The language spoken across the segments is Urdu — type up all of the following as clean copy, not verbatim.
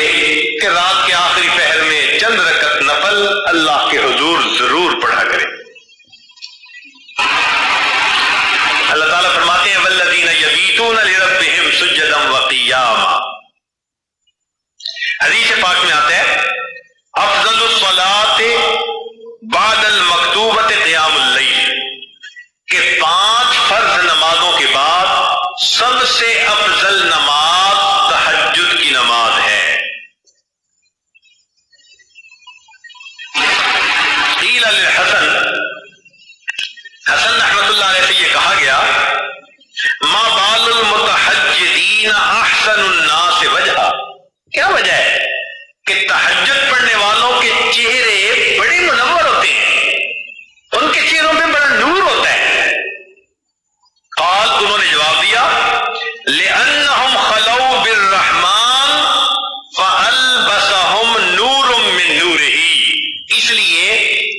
چاہیے کہ رات کے آخری پہر میں چند رکعت نفل اللہ کے حضور ضرور پڑھا کرے۔ اللہ تعالیٰ فرماتے ہیں والذین یبیتون لربہم سجدا وقیاما۔ حدیث پاک میں آتا ہے افضل الصلاۃ بعد المکتوبۃ قیام اللیل، کہ 5 فرض نمازوں کے بعد سب سے افضل نماز تہجد کی نماز ہے۔ قیل للحسن، حسن رحمۃ اللہ علیہ سے یہ کہا گیا ما بال المتحجدین احسن الناس وجہا، کیا وجہ ہے کہ تہجد پڑھنے والوں کے چہرے بڑے منور ہوتے ہیں، ان کے چہروں پہ بڑا نور ہوتا ہے۔ قال، انہوں نے جواب دیا لأنہم خلو بالرحمن فألبسہم نور من نورہ، اس لیے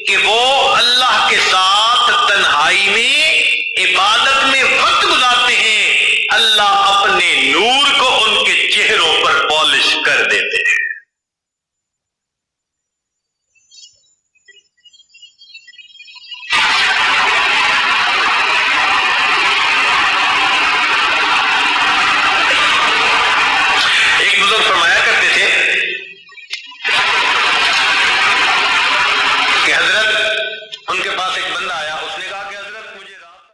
کہ وہ اللہ کے ساتھ تنہائی میں عبادت میں وقت گزارتے ہیں، اللہ اپنے نور کو ان کے چہروں پر پالش کر دیتے ہیں۔ ایک بزرگ فرمایا کرتے تھے کہ حضرت، ان کے پاس ایک بندہ آیا